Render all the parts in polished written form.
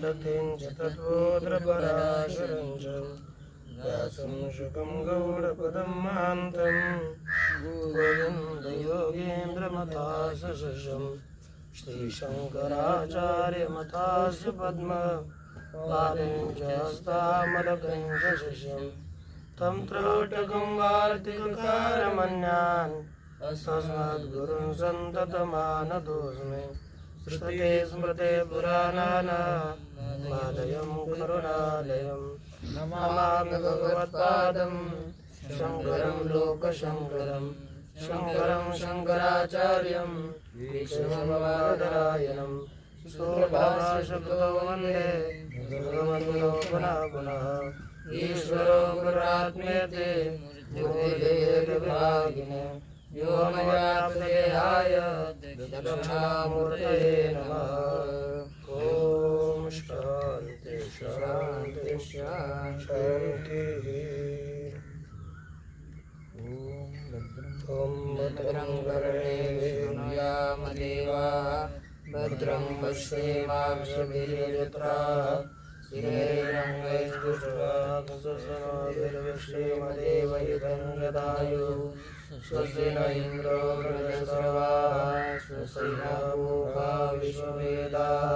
सतीं च तत्त्वोत्तरपराशरं च व्यासं शुकं गौडपदं महान्तं गोविन्दयोगीन्द्रमथासशं श्रीशङ्कराचार्यमथास्य पद्मपादं च हस्तामलकं च शशं तं त्रोटकं वार्तिककारमन्यान् तस्मद्गुरुं सन्ततमानतोऽस्मि श्रुते स्मृते पुराणानामालयं करुणालयं नमामि भगवत्पादं शङ्करं लोकशङ्करं शङ्करं शङ्कराचार्यं केशवबादरायणं सूत्रभाष्यकृतौ वन्दे भगवन्तो पुनः पुनः ईश्वरो गुरुरात्मेति मूर्तिभेदविभागिने व्योमव्याप्तदेहाय दक्षिणामूर्तये नमः। ॐ शान्ति शान्ति शान्तिः। ॐ भद्रं कर्णेषु भद्रं पश्येमाक्षभिर्यजत्राः श्रीरङ्गैस्तुष्टवागसुसमाभिर्विश्रीमदेवयुतं यदायुः स्वस्ति न इन्द्रो वृद्धश्रवाः स्वस्ति न पूषा विश्ववेदाः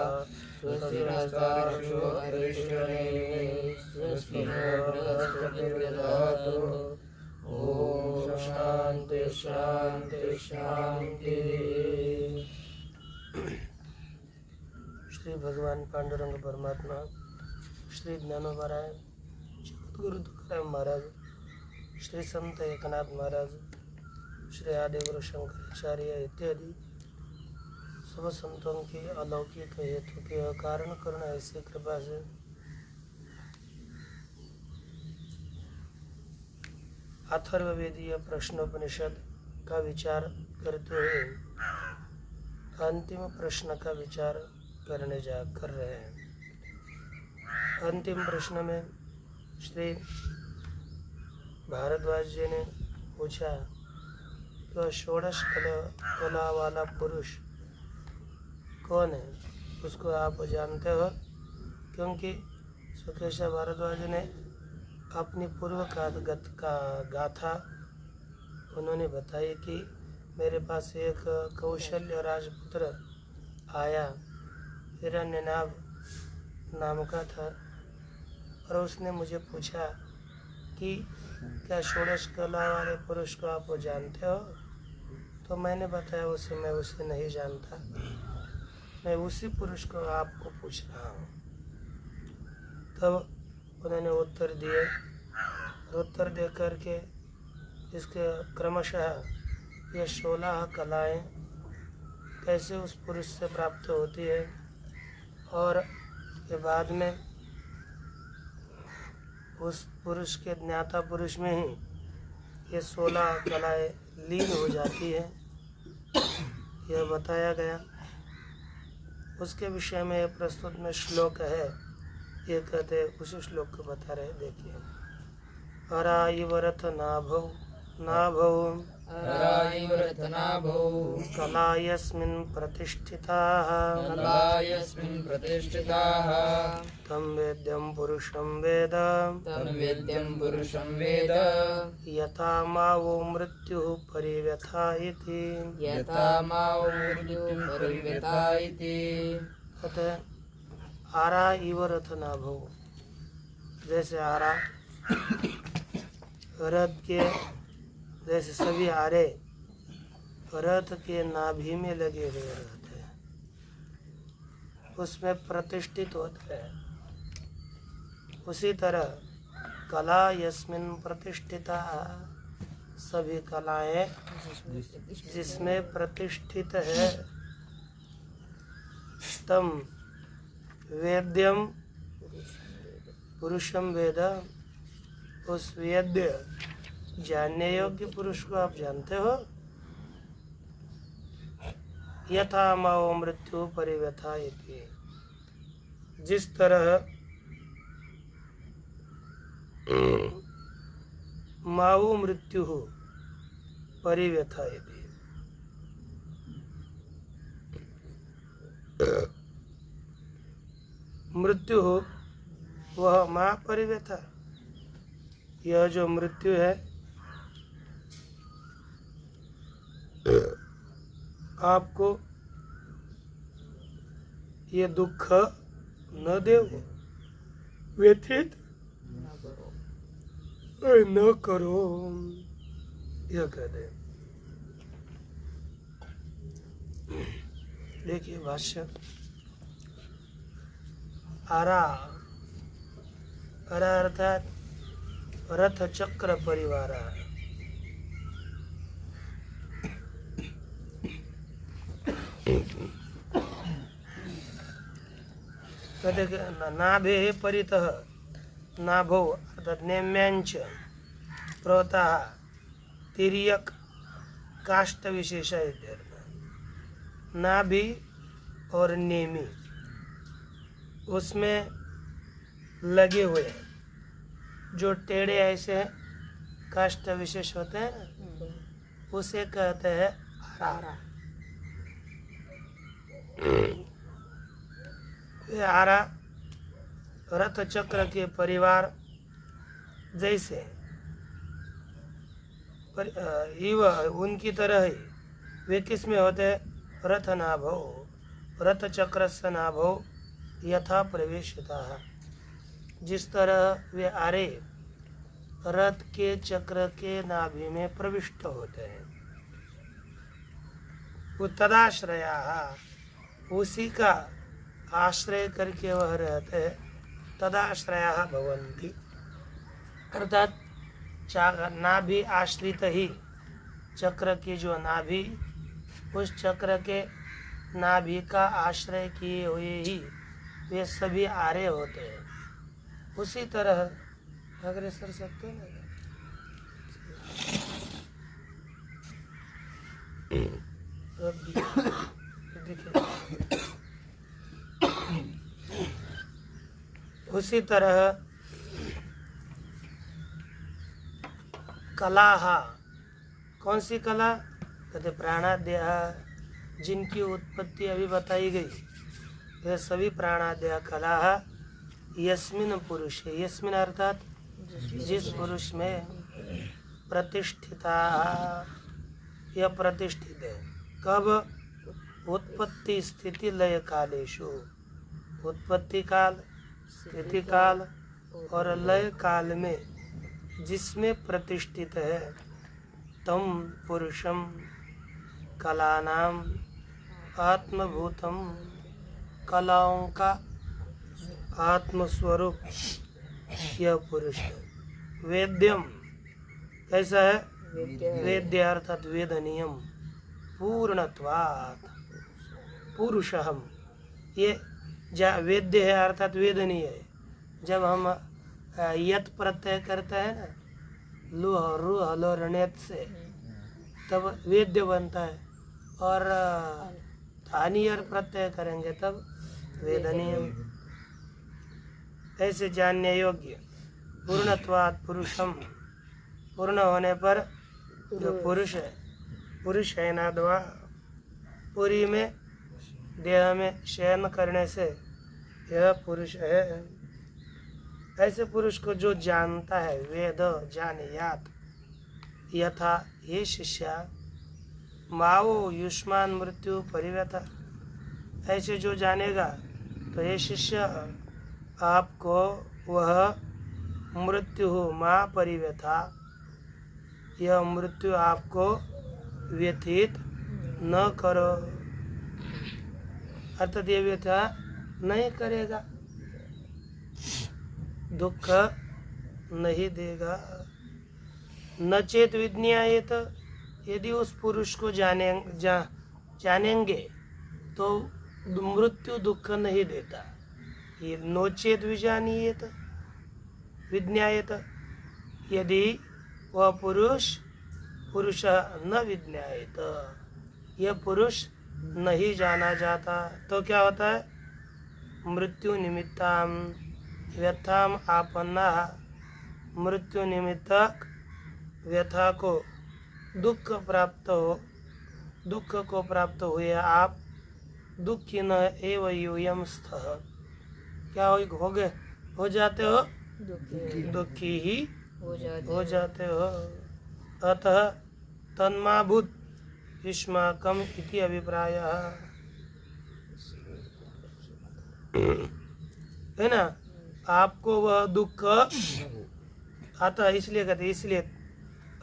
स्वस्ति नस्तार्क्ष्यो अरिष्टनेमिः स्वस्ति नो बृहस्पतिर्दधातु। ॐ शान्ति शान्ति शान्ति। श्री भगवान पांडुरंग परमात्मा, श्री ज्ञानोबराय गुरु तुकाराम महाराज, श्री संत एकनाथ महाराज, श्री आदिगुरु शंकराचार्य इत्यादि सब संतों की अलौकिक हेतु के कारण करुणा ऐसी कृपा से अथर्ववेदीय प्रश्नोपनिषद का विचार करते हुए अंतिम प्रश्न का विचार करने कर रहे हैं। अंतिम प्रश्न में श्री भारद्वाज जी ने पूछा कि षोडश कला वाला पुरुष कौन है, उसको आप जानते हो? क्योंकि सुकेशा भारद्वाज ने अपनी पूर्व का गाथा उन्होंने बताई कि मेरे पास एक कौशल्य राजपुत्र आया, हिरण्यनाभ नाम का था, और उसने मुझे पूछा कि क्या षोडश कला वाले पुरुष को आप जानते हो? तो मैंने बताया उसे मैं उसे नहीं जानता, मैं उसी पुरुष को आपको पूछ रहा हूँ। तब उन्होंने उत्तर दिए, उत्तर दे करके इसके क्रमशः ये 16 कलाएं कैसे उस पुरुष से प्राप्त होती है, और के बाद में उस पुरुष के ज्ञाता पुरुष में ही ये 16 कलाएं लीन हो जाती है, यह बताया गया। उसके विषय में प्रस्तुत में श्लोक है, ये कहते उस श्लोक को बता रहे, देखिए। अरायिवरथ नाभौ कलायस्मिन् प्रतिष्ठिताः तं वेद्यं पुरुषं वेद यथा मावो मृत्युः परिव्यथा इति। आरा इव रथ नाभौ, जैसे आरा रथ के जैसे सभी आरे रथ के नाभि में लगे हुए रहते हैं, उसमें प्रतिष्ठित होते हैं। उसी तरह कला यस्मिन् प्रतिष्ठिता, सभी कलाएं जिसमें प्रतिष्ठित है, तम वेद्यम पुरुषम वेद, उस वेद्य जानने योग्य पुरुष को आप जानते हो? यथा माओ मृत्यु परिव्यथा इति, जिस तरह माओ मृत्यु परिव्यथा इति, मृत्यु हो वह महापरिव्यथा। यह जो मृत्यु है आपको ये दुख न दे, व्यथित न करो, यह कहते हैं। देखिए भाष्य, आरा, आरा अर्थात रथ चक्र परिवार। कहते नाभे परितः, नाभो अर्थात नेम्यांच प्रोता तिर्यक काष्ठ विशेषा। नाभि और नेमी उसमें लगे हुए जो टेढ़े ऐसे काष्ठ विशेष होते हैं ना, उसे कहते हैं आरा। ये आरा रथ चक्र के परिवार जैसे उनकी तरह ही वे किस में होते हैं? रथ नाभो, रथ चक्र से नाभो यथा प्रवेशिता। जिस तरह वे आरे रथ के चक्र के नाभि में प्रविष्ट होते हैं, वो तदाश्रया, उसी का आश्रय करके वह रहते हैं। तदाश्रया भवन्ति अर्थात नाभि आश्रित ही चक्र की जो नाभि, उस चक्र के नाभि का आश्रय किए हुए ही वे सभी आरे होते हैं। उसी तरह अग्रसर सकते हैं ना। उसी तरह कला, कौन सी कला? कहते प्राणाद्या, जिनकी उत्पत्ति अभी बताई गई, वे सभी प्राणाद्या कला यस्मिन पुरुष, यस्मिन अर्थात जिस पुरुष में प्रतिष्ठिता, यह प्रतिष्ठित है। कब? उत्पत्ति स्थिति लय कालेषु, उत्पत्ति काल, स्थिति काल और लय काल में जिसमें प्रतिष्ठित है, तम पुरुषम कलानाम आत्मभूतम, कलाओं का आत्मस्वरूप यह पुरुष है। वेद्यम कैसा है? वेद्य अर्थात वेदनीयम, पूर्णत्वात् पुरुषहम, ये वेद्य है अर्थात वेदनीय है। जब हम यत प्रत्यय करते हैं ना, लुह रुह लोरणेत से, तब वेद्य बनता है, और स्थानीय प्रत्यय करेंगे तब वेदनीय। ऐसे जानने योग्य, पूर्णत्वात् पुरुषम, पूर्ण होने पर जो पुरुष है, पुरुष है नाद्वा, पुरी में देह में शयन करने से यह पुरुष है। ऐसे पुरुष को जो जानता है, वेद जानियात यथा ये शिष्या माओ युष्मान मृत्यु परिव्यथा, ऐसे जो जानेगा तो ये शिष्य आपको वह मृत्यु हो माँ परिव्यथा, यह मृत्यु आपको व्यथित न करो, अर्थात ये व्यथा नहीं करेगा, दुख नहीं देगा। न चेत विज्ञायेत, यदि उस पुरुष को जानेंगे तो मृत्यु दुख नहीं देता। ये नोचेत विजानीयेत विज्ञायेत, यदि वह पुरुष न विज्ञायेत, यह पुरुष नहीं जाना जाता तो क्या होता है? मृत्यु निमित्ताम व्यथाम आपन्ना, मृत्यु निमित्तक व्यथा को दुख प्राप्त हो, दुख को प्राप्त हुए आप दुखी न एव यूयम स्थः, क्या हो गए, हो जाते हो, दुखी ही हो जाते हो। अतः तन्माभूत युष्माकम इति अभिप्रायः, है ना। आपको वह दुख अतः इसलिए कहते, इसलिए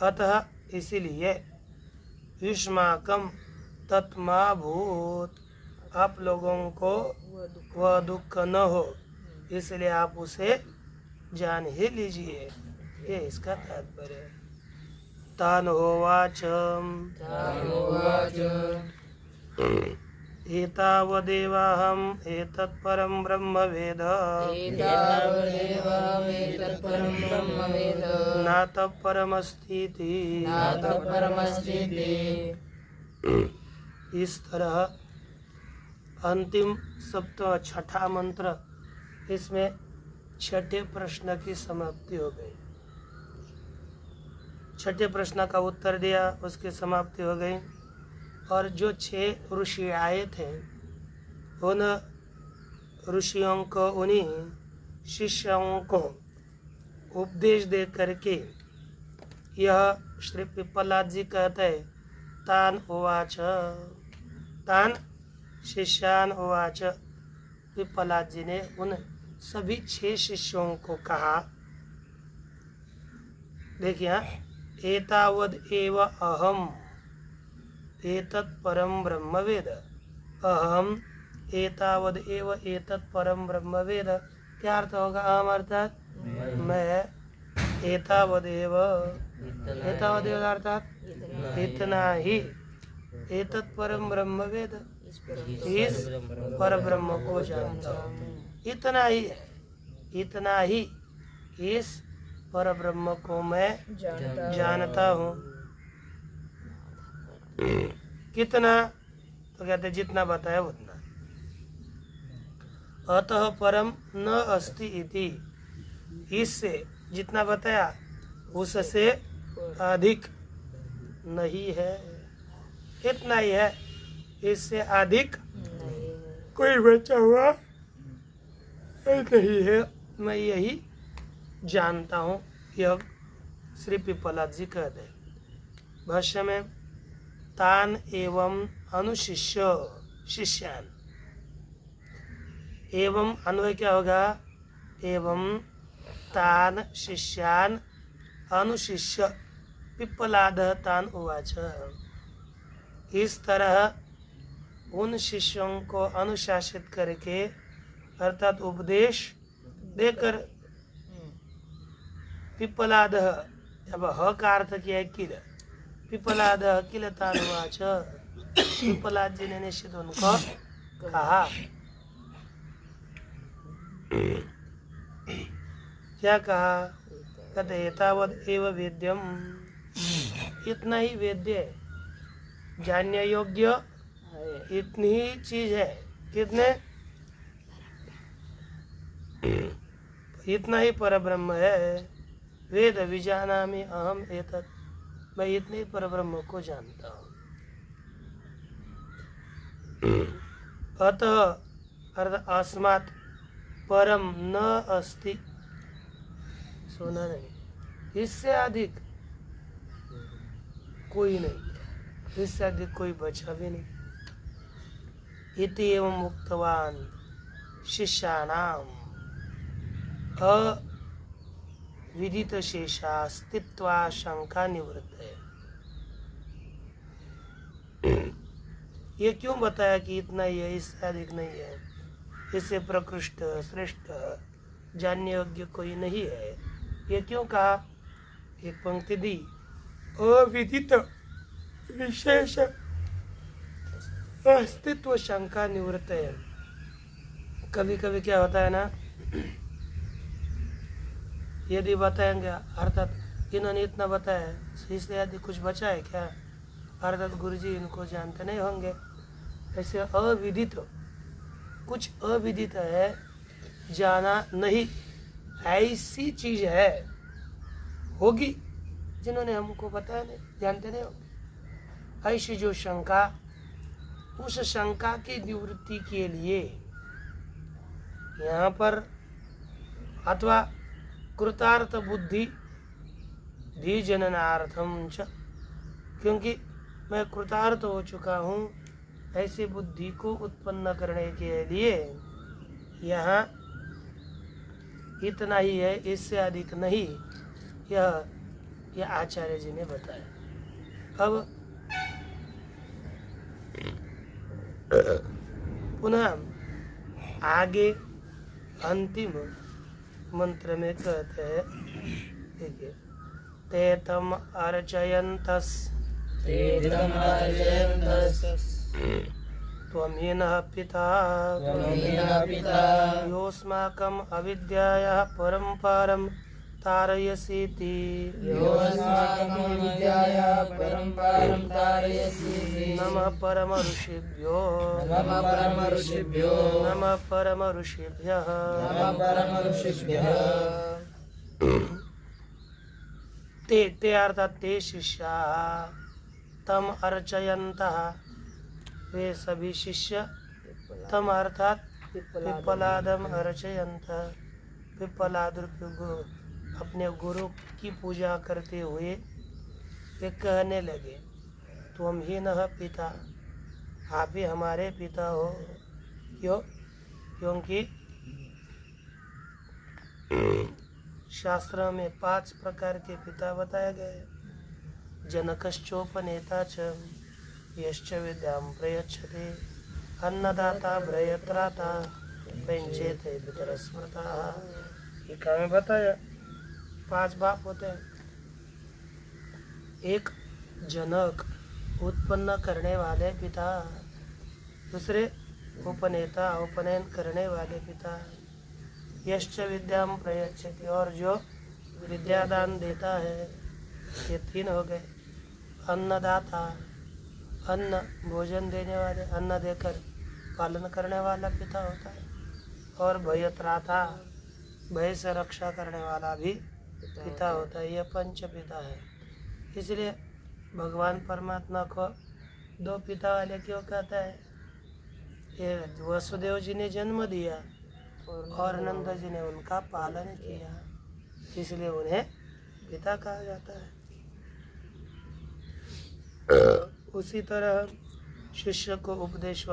अतः इसीलिए युष्माकम तत्माभूत, आप लोगों को वह दुख न हो, इसलिए आप उसे जान ही लीजिए, ये इसका तात्पर्य है। तान होवाच एतावदेवाहम् एतत्परं ब्रह्म वेद नातः परमस्तीति। इस तरह अंतिम छठा मंत्र, इसमें छठे प्रश्न की समाप्ति हो गई। छठे प्रश्न का उत्तर दिया, उसकी समाप्ति हो गई। और जो 6 ऋषि आए थे, उन ऋषियों को, उन्हीं शिष्यों को उपदेश दे करके यह श्री पिप्पलाद जी कहते हैं, तान उवाच, तान शिष्यान उवाच, पिप्पलाद जी ने उन सभी 6 शिष्यों को कहा, देखिए, एतावद एव अहम एतत् परम ब्रह्म वेद। अहम एतावद एव एतत् परम ब्रह्म वेद, क्या अर्थ होगा? अहम अर्थात मैं, एतावद एव, एतावद एव अर्थात इतना ही, एतत् परम ब्रह्म वेद, इस पर ब्रह्म को जानता हूँ। इतना ही है, इतना ही इस पर ब्रह्म को मैं जानता हूँ। कितना? तो कहते जितना बताया उतना। अतः परम न अस्ति इति, इससे जितना बताया उससे अधिक नहीं है, इतना ही है, इससे अधिक कोई बचा हुआ नहीं है, मैं यही जानता हूँ। यह श्री पिप्पलाद जी कहते हैं भाष्य में, तान एवं अनुशिष्य शिष्यान, एवं अन्वय क्या होगा? एवं तान शिष्यान अनुशिष्य पिप्पलाद तान उवाच। इस तरह उन शिष्यों को अनुशासित करके, अर्थात उपदेश देकर, पिप्पलाद, अब ह का अर्थ किया है किल, पिप्पलाद किल तान उवाच, पिप्पलाद जी ने निश्चित उनको कहा, क्या कहा? कहते एतावद एव वेद्यम, इतना ही वेद्य है, जानने योग्य इतनी ही चीज है। कितने? इतना ही परब्रह्म है। वेद विजानामि अहम एतत्, मैं इतने परब्रह्म को जानता हूँ। अतः अर्थ अस्मात् परम न अस्ति, सुना नहीं, इससे अधिक कोई नहीं, इससे अधिक कोई बचा भी नहीं। इति एवं मुक्तवान शिष्याणाम अविदित शेषास्तित्वा शंका निवृत्त है। ये क्यों बताया कि इतना ही है, इससे अधिक नहीं है, इससे प्रकृष्ट श्रेष्ठ जानने योग्य कोई नहीं है, ये क्यों कहा? एक पंक्ति दी, अविदित विशेष अस्तित्व शंका निवृत्त है। कभी कभी क्या होता है ना, यदि बताएंगे अर्थात इन्होंने इतना बताया, इसलिए यदि कुछ बचा है क्या, अर्थात गुरुजी इनको जानते नहीं होंगे, ऐसे अविदित, कुछ अविदित है, जाना नहीं, ऐसी चीज है, होगी, जिन्होंने हमको बताया नहीं, जानते नहीं होंगे। ऐसी जो शंका, उस शंका की निवृत्ति के लिए यहाँ पर अथवा कृतार्थ बुद्धि धी जननार्थम च, क्योंकि मैं कृतार्थ हो चुका हूँ ऐसी बुद्धि को उत्पन्न करने के लिए यहाँ इतना ही है, इससे अधिक नहीं। यह आचार्य जी ने बताया। अब पुनः आगे अंतिम मंत्र में कहते हैं, देखिए, ते तम अर्चयन्तस् त्वमीनः पिता योऽस्माकम् अविद्यायाः परम्परं तारयसीति नमः परम ऋषिभ्यो नमः परम ऋषिभ्यः। ते अर्थात ते शिष्या तम अर्चयन्तः, वे सभी शिष्य, तम अर्थात पिप्पलादम अर्चयन्त, पिप्पलाद अपने गुरु की पूजा करते हुए वे कहने लगे, तुम ही न पिता, आप ही हमारे पिता हो। क्यों? क्योंकि शास्त्र में 5 प्रकार के पिता बताए गए। जनकश्चोपनेता च यश्च विद्यां प्रयच्छते अन्नदाता भ्रयत्राता पंचेते पितरस्मृता। टीका में बताया 5 बाप होते हैं। एक जनक, उत्पन्न करने वाले पिता। दूसरे उपनेता, उपनयन करने वाले पिता। यश्च विद्यां प्रयच्छते, और जो विद्यादान देता है। ये 3 हो गए। अन्नदाता, अन्न भोजन देने वाले, अन्न देकर पालन करने वाला पिता होता है। और भयत्राता, भय से रक्षा करने वाला भी पिता होता है। यह 5 पिता है। इसलिए भगवान परमात्मा को 2 पिता वाले क्यों कहता है? ये वसुदेव जी ने जन्म दिया और नंद जी ने उनका पालन किया, इसलिए उन्हें पिता कहा जाता है। उसी तरह शिष्य को उपदेश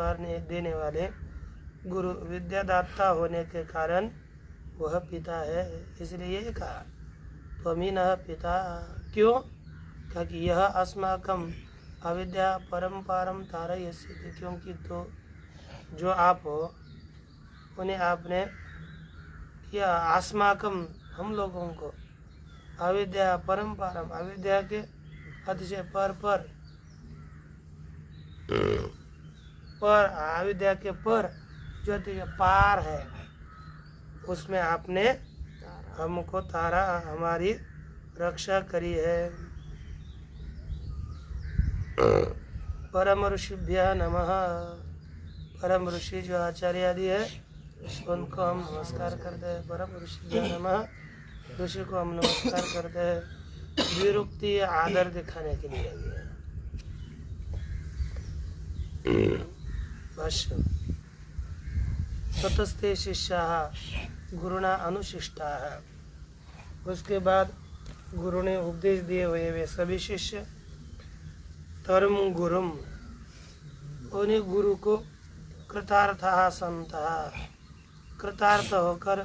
देने वाले गुरु विद्यादाता होने के कारण वह पिता है। इसलिए ये कहा त्वमीनः पिता। क्यों? क्योंकि यह अस्माकम अविद्या परम्परम तारयसीति, क्योंकि तो जो आप हो उन्हें आपने यह अस्माकम हम लोगों को अविद्या परम्परम, अविद्या के अतिशय पर अविद्या के पर जो अतिशय पार है, उसमें आपने हमको तारा, हमारी रक्षा करी है। परम ऋषिभ्यः नमः। परम ऋषि जो आचार्य आदि है उनको हम नमस्कार करते हैं। परम ऋषिभ्यः नमः, ऋषि को हम नमस्कार करते हैं। विरुक्ति आदर दिखाने के लिए भी है। भाष्य ततस्ते शिष्याः गुरुणा अनुशिष्टाः। उसके बाद गुरु ने उपदेश दिए हुए वे सभी शिष्य धर्म गुरुम, उन्हीं गुरु को कृतार्थः सन्तः, कृतार्थ होकर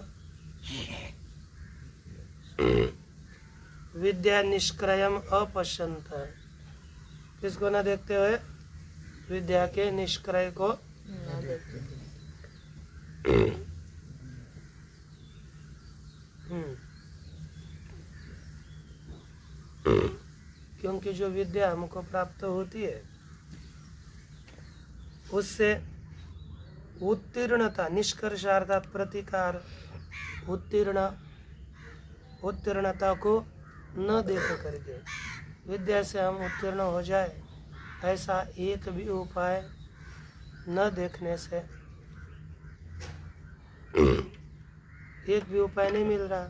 विद्या निष्क्रयम अपश्यन्त, किसको न देखते हुए? विद्या के निष्क्रय को न देखते। क्योंकि जो विद्या हमको प्राप्त होती है उससे उत्तीर्णता, निष्कर्ष अर्थात प्रतिकार, उत्तीर्णता को न देख करके विद्या से हम उत्तीर्ण हो जाए, ऐसा एक भी उपाय न देखने से, एक भी उपाय नहीं मिल रहा,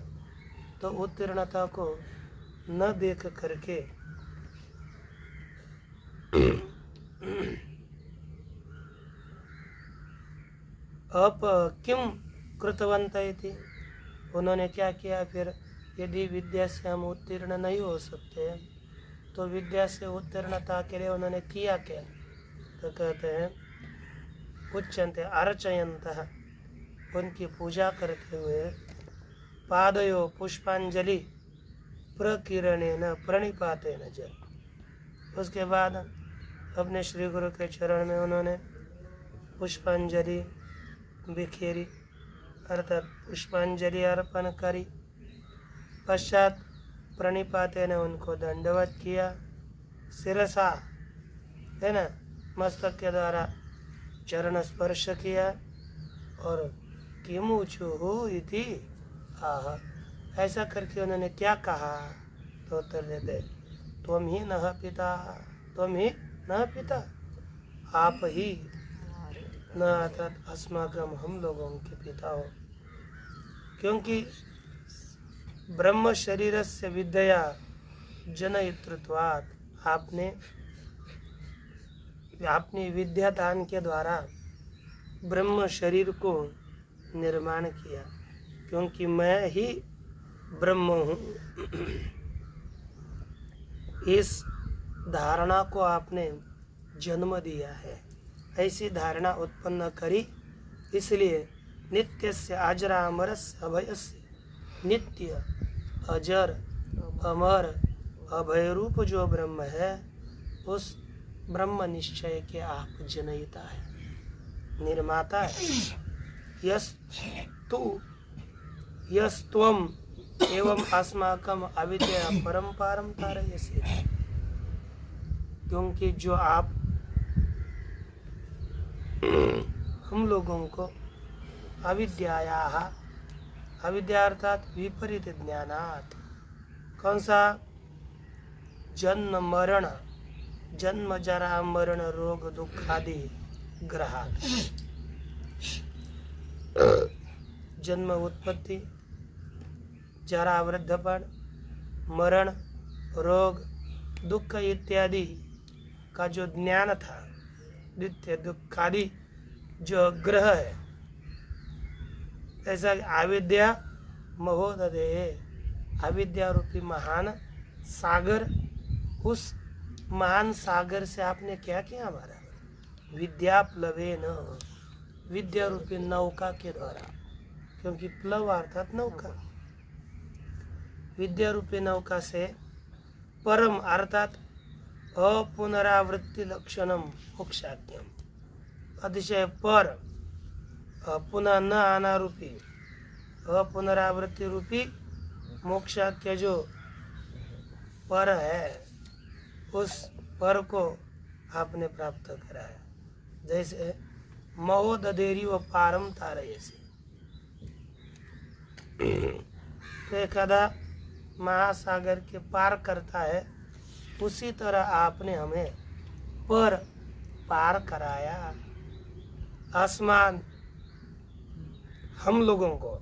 तो उत्तीर्णता को न देख करके अप किम कृतवंत इति, उन्होंने क्या किया फिर, यदि विद्या से हम उत्तीर्ण नहीं हो सकते तो विद्या से उत्तीर्णता के लिए उन्होंने किया क्या, तो कहते हैं उच्यन्ते अर्चयन्तः, उनकी पूजा करते हुए, पादयो पुष्पांजलि प्रकिरणेन प्रणिपातेन च, उसके बाद अपने श्री गुरु के चरण में उन्होंने पुष्पांजलि बिखेरी, अर्थात पुष्पांजलि अर्पण करी। पश्चात प्रणिपातेन उनको दंडवत किया, शिरसा है ना, मस्तक के द्वारा चरण स्पर्श किया, और किमुचु इति आह, ऐसा करके उन्होंने क्या कहा, तो उत्तर देते त्वं ही नः पिता, त्वं ही नः पिता, आप ही न, अर्थात अस्माकं, हम लोगों के पिता हो, क्योंकि ब्रह्म शरीरस्य विद्या जनयितृत्वात्, आपने अपनी विद्या दान के द्वारा ब्रह्म शरीर को निर्माण किया, क्योंकि मैं ही ब्रह्म हूँ। इस धारणा को आपने जन्म दिया है, ऐसी धारणा उत्पन्न करी, इसलिए नित्यस्य अजरामरस्य अभयस्य, नित्य अजर अमर अभय रूप जो ब्रह्म है, उस ब्रह्म निश्चय के आप जनयिता है, निर्माता है। यस्त्वम एवं अस्माकम अविद्या परम्परम तारयसि, क्योंकि जो आप हम लोगों को अविद्यायाः, अविद्या अर्थात विपरीत ज्ञानात्, कौन सा, जन्म मरण, जन्म जरा मरण रोग दुखादि ग्रहात्, जन्म उत्पत्ति, जरा वृद्धपन, मरण, रोग, दुख इत्यादि का जो ज्ञान था, नित्य दुखादि जो ग्रह है, ऐसा अविद्या महोदधे, अविद्या रूपी महान सागर, उस महान सागर से आपने क्या किया हमारा, विद्या प्लवेन, विद्या रूपी नौका के द्वारा, क्योंकि प्लव अर्थात नौका, विद्या रूपी नौका से परम अर्थात अपुनरावृत्ति लक्षणम मोक्षाख्यम, अतिशय पर पुनः न आना रूपी अपुनरावृत्ति रूपी मोक्षाख्य जो पर है, उस पर को आपने प्राप्त करा है। जैसे महोदधेरी व पारम तारयसि, तो एकादा महासागर के पार करता है, उसी तरह आपने हमें पर पार कराया, आसमान हम लोगों को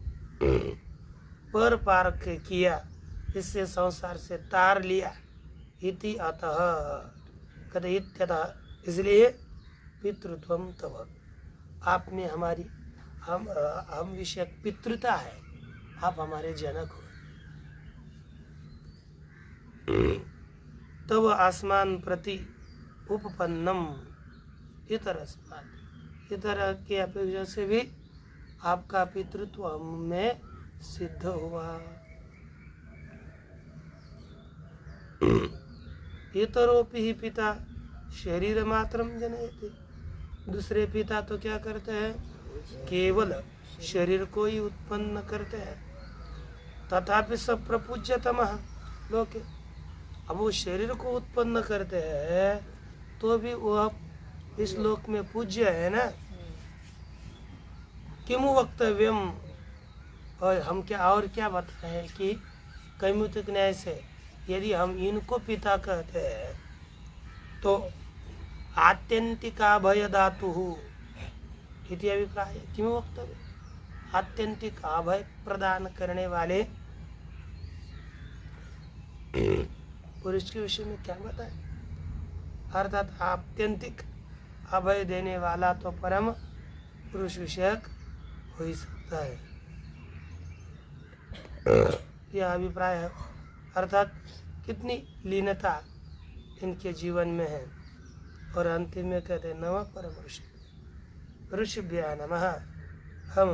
पर पार किया, इससे संसार से तार लिया, इति अतः कहते इत्यतः, इसलिए पितृत्वम तव, आप में हमारी हम विषयक पितृता है, आप हमारे जनक हो। तब आसमान प्रति उपपन्नम इतरस्मात्, इतर की अपेक्षा से भी आपका पितृत्व में सिद्ध हुआ। इतरोपि ही पिता शरीर मात्रम जनयति, दूसरे पिता तो क्या करते हैं, केवल शरीर को ही उत्पन्न करते हैं। तथापि सब प्रपूज्यतमः लोके, अब वो शरीर को उत्पन्न करते हैं तो भी वह इस लोक में पूज्य है ना। किमु वक्तव्यम, और हम क्या बताएं कि कैमुतिक न्याय से यदि हम इनको पिता कहते हैं तो आत्यंतिकाभय धातु इति अभिप्राय। किमु वक्तव्य, आत्यंतिक अभय प्रदान करने वाले पुरुष के विषय में क्या बताएं, अर्थात आत्यंतिक अभय देने वाला तो परम पुरुष विषयक हो ही सकता है। यह अभिप्राय है, अर्थात कितनी लीनता इनके जीवन में है। और अंतिम में कहते हैं नमः परम ऋषि ऋषिभ्यः नमः। हम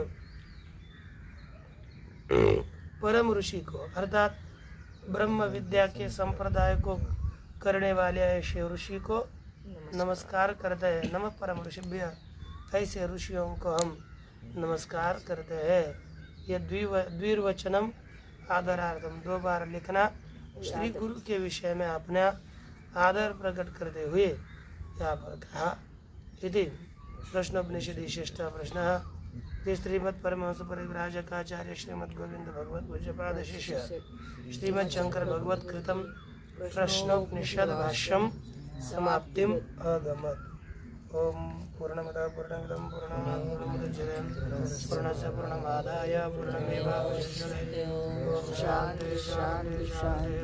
परम ऋषि को अर्थात ब्रह्म विद्या के संप्रदाय को करने वाले ऐसे ऋषि को नमस्कार करते हैं। नमः परम ऋषिभ्यः, ऐसे ऋषियों को हम नमस्कार करते हैं। यह द्विर्वचनम आदरार्थम, 2 बार लिखना श्री गुरु के विषय में अपना आदर प्रकट करते हुए यहाँ पर कहा। इति प्रश्नोपनिषदि श्रेष्ठ प्रश्न श्रीमद् परमहंस परिव्राजकाचार्य श्रीमद् गोविंद भगवत पूज्यपाद शिष्य श्रीमद् शंकर भगवत कृतम प्रश्नोपनिषद भाष्यम समाप्तिम अगमत्। ओम पूर्णमदः पूर्णमिदं पूर्णात् पूर्णमुदच्यते पूर्णस्य पूर्णमादाय पूर्णमेवावशिष्यते। ओम शांति शांति शांति।